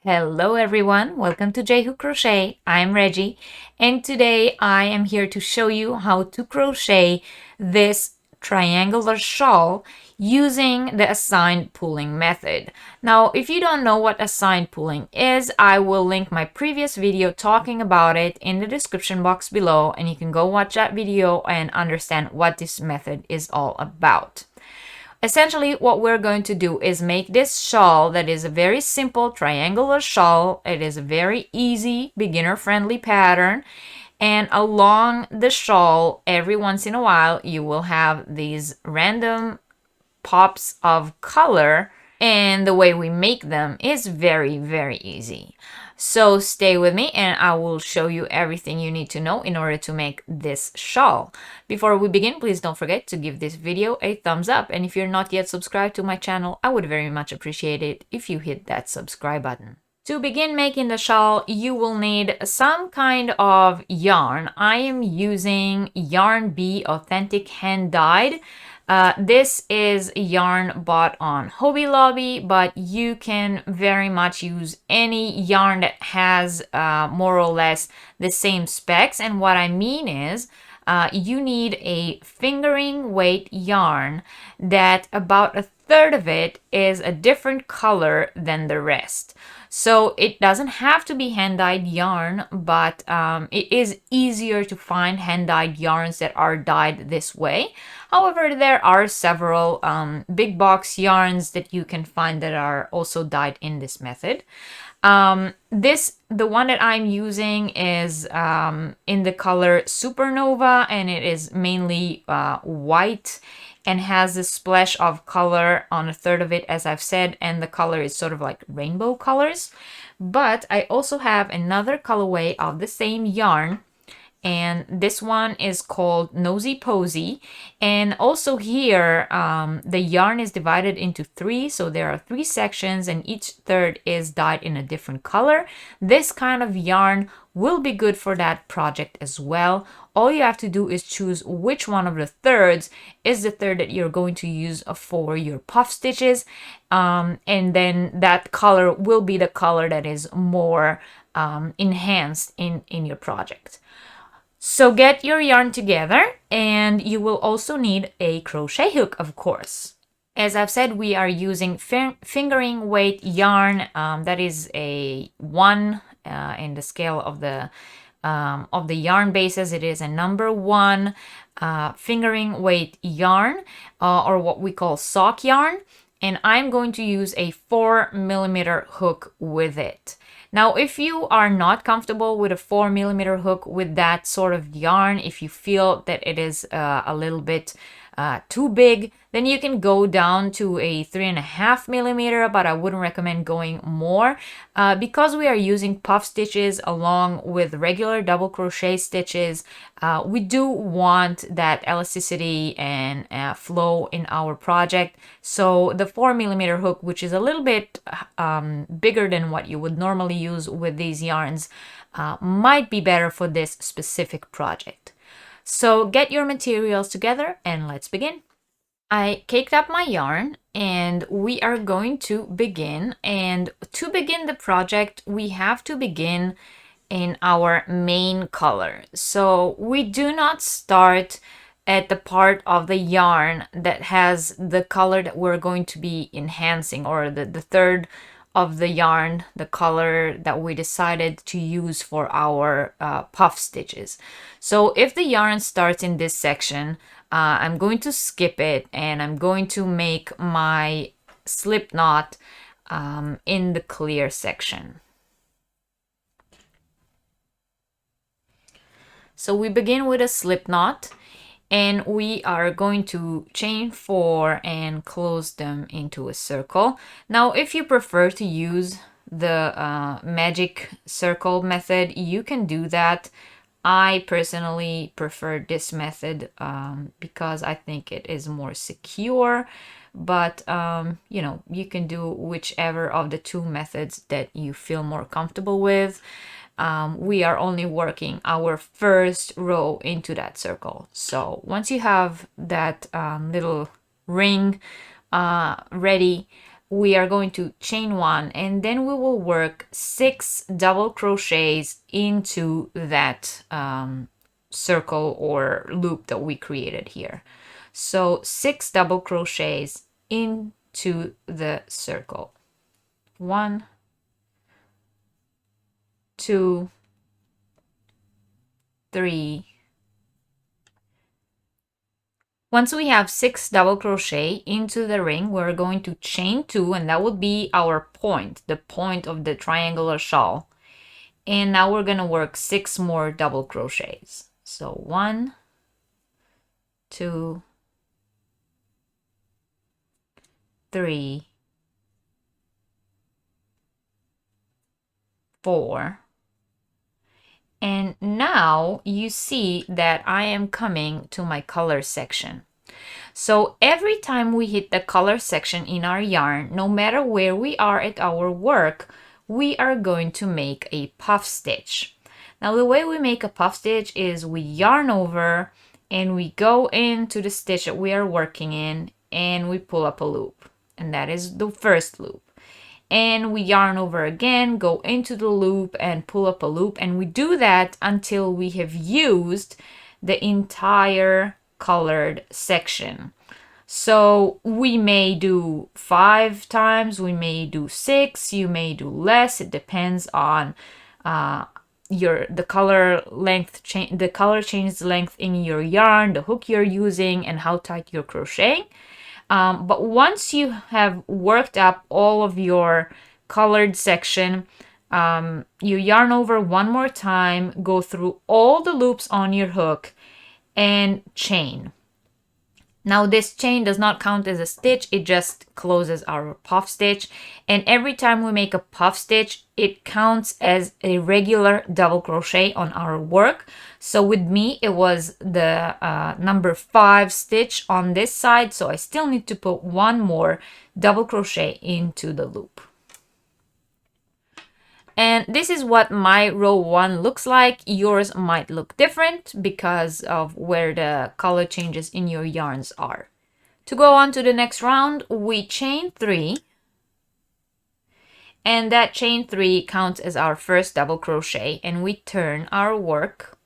Hello everyone, welcome to J Who Crochet. I'm Reggie, and today I am here to show you how to crochet this triangular shawl using the assigned pulling method. Now, if you don't know what assigned pulling is, I will link my previous video talking about it in the description box below, and you can go watch that video and understand what this method is all about. Essentially, what we're going to do is make this shawl that is a very simple triangular shawl. It is a very easy, beginner-friendly pattern. And along the shawl, every once in a while, you will have these random pops of color. And the way we make them is very, very easy. So stay with me and I will show you everything you need to know in order to make this shawl. Before we begin, please don't forget to give this video a thumbs up. And if you're not yet subscribed to my channel, I would very much appreciate it if you hit that subscribe button. To begin making the shawl, you will need some kind of yarn. I am using Yarn Bee Authentic Hand Dyed. This is yarn bought on Hobby Lobby, but you can very much use any yarn that has more or less the same specs. And what I mean is, you need a fingering weight yarn that about a third of it is a different color than the rest. So it doesn't have to be hand-dyed yarn, but it is easier to find hand-dyed yarns that are dyed this way. However, there are several big box yarns that you can find that are also dyed in this method. The one that I'm using is in the color Supernova, and it is mainly white and has a splash of color on a third of it, as I've said, and the color is sort of like rainbow colors. But I also have another colorway of the same yarn, and this one is called Nosy Posy. And also here, the yarn is divided into three, so there are three sections and each third is dyed in a different color. This kind of yarn will be good for that project as well. All you have to do is choose which one of the thirds is the third that you're going to use for your puff stitches, and then that color will be the color that is more enhanced in your project. So get your yarn together, and you will also need a crochet hook, of course. As I've said, we are using fingering weight yarn. That is a 1 in the scale of the yarn bases. It is a number 1 fingering weight yarn, or what we call sock yarn. And I'm going to use a 4mm hook with it. Now, if you are not comfortable with a 4mm hook with that sort of yarn, if you feel that it is a little bit too big, then you can go down to a 3.5mm, but I wouldn't recommend going more because we are using puff stitches along with regular double crochet stitches. We do want that elasticity and flow in our project. So the 4mm hook, which is a little bit bigger than what you would normally use with these yarns, might be better for this specific project. So get your materials together and let's begin. I caked up my yarn and we are going to begin. And to begin the project, we have to begin in our main color. So we do not start at the part of the yarn that has the color that we're going to be enhancing, or the third of the yarn, the color that we decided to use for our puff stitches. So if the yarn starts in this section, I'm going to skip it and I'm going to make my slip knot in the clear section. So we begin with a slip knot, and we are going to chain 4 and close them into a circle. Now, if you prefer to use the magic circle method, you can do that. I personally prefer this method because I think it is more secure, but you know, you can do whichever of the two methods that you feel more comfortable with. We are only working our first row into that circle. So once you have that little ring ready, we are going to chain 1, and then we will work 6 double crochets into that circle or loop that we created here. So 6 double crochets into the circle. 1, 2, 3. Once we have 6 double crochet into the ring, we're going to chain 2, and that would be our point, the point of the triangular shawl. And now we're going to work 6 more double crochets. So 1, 2, 3, 4. And now you see that I am coming to my color section. So every time we hit the color section in our yarn, no matter where we are at our work, we are going to make a puff stitch. Now the way we make a puff stitch is we yarn over and we go into the stitch that we are working in and we pull up a loop. And that is the first loop. And we yarn over again, go into the loop and pull up a loop, and we do that until we have used the entire colored section. So we may do 5 times, we may do 6, you may do less. It depends on the color length change, the color changes length in your yarn, the hook you're using, and how tight you're crocheting. But once you have worked up all of your colored section, you yarn over one more time, go through all the loops on your hook, and chain. Now this chain does not count as a stitch, it just closes our puff stitch. And every time we make a puff stitch, it counts as a regular double crochet on our work. So with me, it was the number 5 stitch on this side. So I still need to put one more double crochet into the loop. And this is what my row 1 looks like. Yours might look different because of where the color changes in your yarns are. To go on to the next round, we chain 3. And that chain 3 counts as our first double crochet. And we turn our work.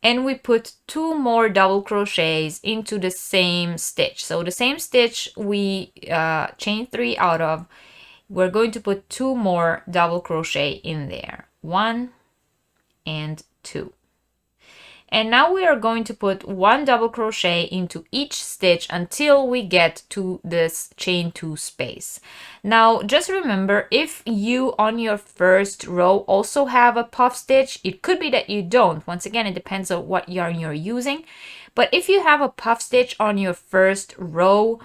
And we put 2 more double crochets into the same stitch. So the same stitch we chain 3 out of, we're going to put 2 more double crochet in there. 1 and 2. And now we are going to put 1 double crochet into each stitch until we get to this chain 2 space. Now just remember, if you on your first row also have a puff stitch, it could be that you don't. Once again, it depends on what yarn you're using. But if you have a puff stitch on your first row,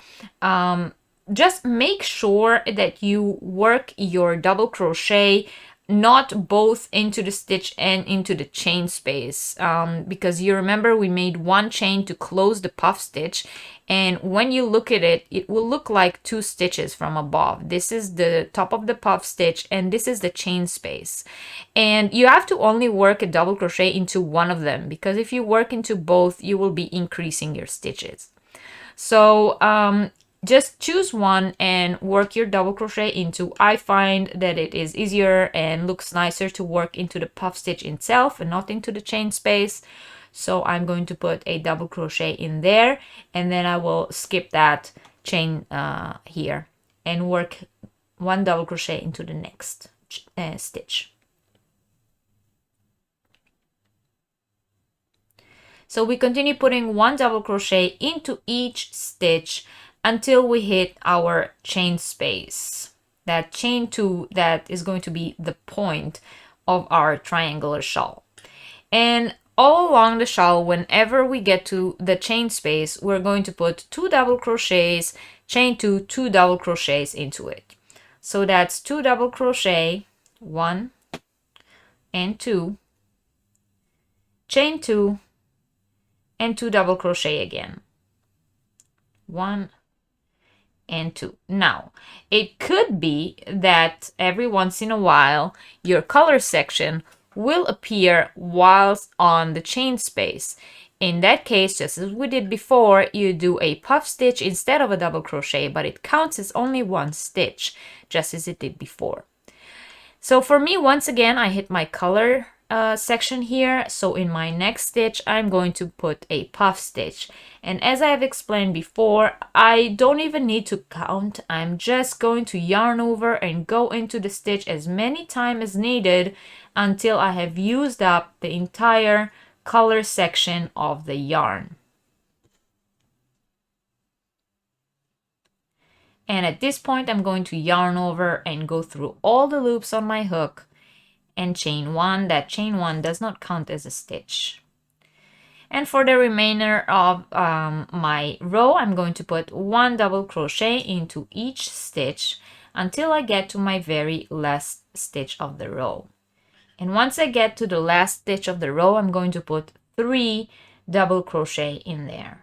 just make sure that you work your double crochet not both into the stitch and into the chain space, because you remember we made 1 chain to close the puff stitch, and when you look at it, it will look like 2 stitches from above. This is the top of the puff stitch and this is the chain space, and you have to only work a double crochet into one of them, because if you work into both, you will be increasing your stitches. So just choose one and work your double crochet into. I find that it is easier and looks nicer to work into the puff stitch itself and not into the chain space. So I'm going to put a double crochet in there, and then I will skip that chain here and work 1 double crochet into the next stitch. So we continue putting 1 double crochet into each stitch until we hit our chain space. That chain 2 that is going to be the point of our triangular shawl. And all along the shawl, whenever we get to the chain space, we're going to put 2 double crochets, chain 2, 2 double crochets into it. So that's 2 double crochet, 1 and 2, chain 2, and 2 double crochet again, 1 and 2. Now, it could be that every once in a while your color section will appear whilst on the chain space. In that case, just as we did before, you do a puff stitch instead of a double crochet, but it counts as only one stitch, just as it did before. So for me, once again, I hit my color section here. So in my next stitch, I'm going to put a puff stitch. And as I have explained before, I don't even need to count. I'm just going to yarn over and go into the stitch as many times as needed until I have used up the entire color section of the yarn. And at this point, I'm going to yarn over and go through all the loops on my hook and chain one. That chain one does not count as a stitch. And for the remainder of my row, I'm going to put one double crochet into each stitch until I get to my very last stitch of the row. And once I get to the last stitch of the row, I'm going to put 3 double crochet in there.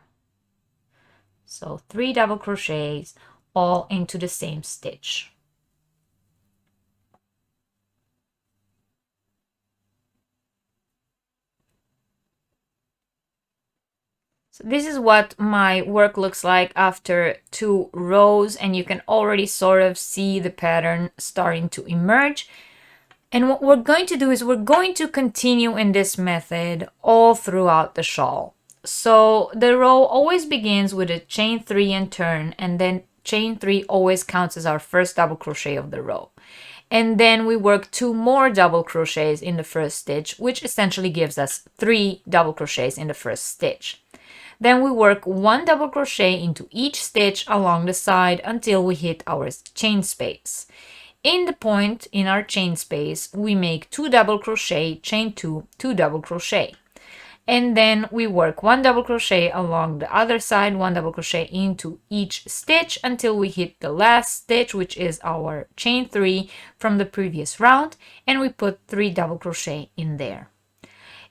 So 3 double crochets all into the same stitch. So this is what my work looks like after 2 rows, and you can already sort of see the pattern starting to emerge. And what we're going to do is we're going to continue in this method all throughout the shawl. So the row always begins with a chain 3 and turn, and then chain 3 always counts as our first double crochet of the row. And then we work 2 more double crochets in the first stitch, which essentially gives us 3 double crochets in the first stitch. Then we work 1 double crochet into each stitch along the side until we hit our chain space. In the point in our chain space, we make 2 double crochet, chain 2, 2 double crochet. And then we work 1 double crochet along the other side, 1 double crochet into each stitch until we hit the last stitch, which is our chain 3 from the previous round, and we put 3 double crochet in there.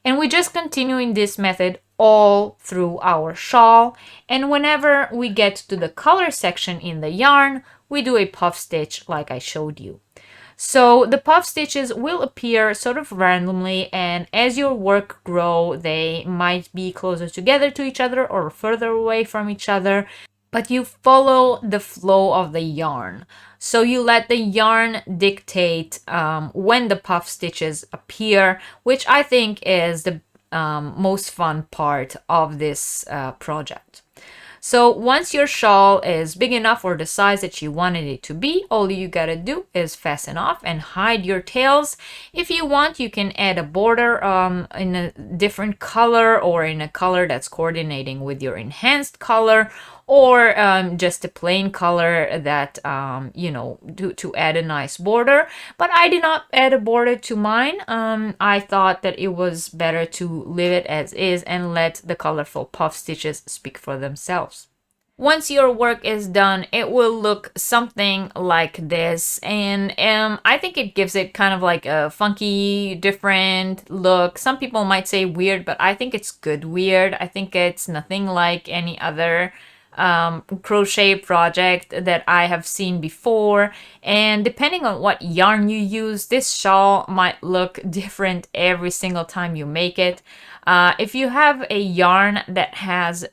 And we just continue in this method all through our shawl, and whenever we get to the color section in the yarn, we do a puff stitch like I showed you. So the puff stitches will appear sort of randomly, and as your work grow, they might be closer together to each other or further away from each other, but you follow the flow of the yarn. So you let the yarn dictate when the puff stitches appear, which I think is the most fun part of this project. So once your shawl is big enough or the size that you wanted it to be, all you gotta do is fasten off and hide your tails. If you want, you can add a border in a different color or in a color that's coordinating with your enhanced color, or just a plain color that, you know, to add a nice border. But I did not add a border to mine. I thought that it was better to leave it as is and let the colorful puff stitches speak for themselves. Once your work is done, it will look something like this, and I think it gives it kind of like a funky, different look. Some people might say weird, but I think it's good weird. I think it's nothing like any other crochet project that I have seen before, and depending on what yarn you use, this shawl might look different every single time you make it. If you have a yarn that has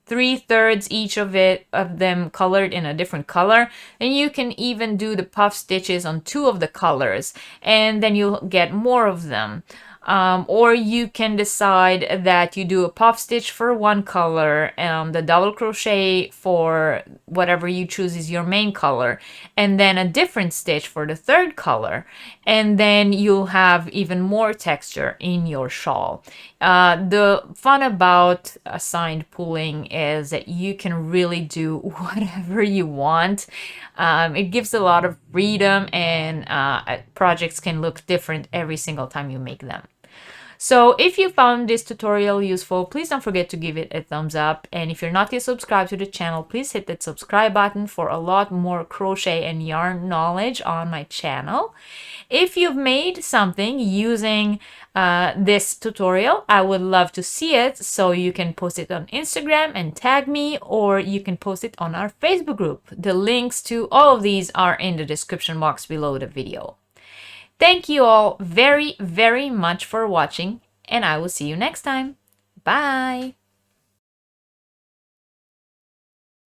3/3 each of them colored in a different color, and you can even do the puff stitches on 2 of the colors, and then you'll get more of them. Or you can decide that you do a puff stitch for one color, the double crochet for whatever you choose is your main color, and then a different stitch for the third color, and then you'll have even more texture in your shawl. The fun about assigned pulling is that you can really do whatever you want. It gives a lot of freedom, and projects can look different every single time you make them. So if you found this tutorial useful, please don't forget to give it a thumbs up. And if you're not yet subscribed to the channel, please hit that subscribe button for a lot more crochet and yarn knowledge on my channel. If you've made something using this tutorial, I would love to see it. So you can post it on Instagram and tag me, or you can post it on our Facebook group. The links to all of these are in the description box below the video. Thank you all very, very much for watching, and I will see you next time. Bye!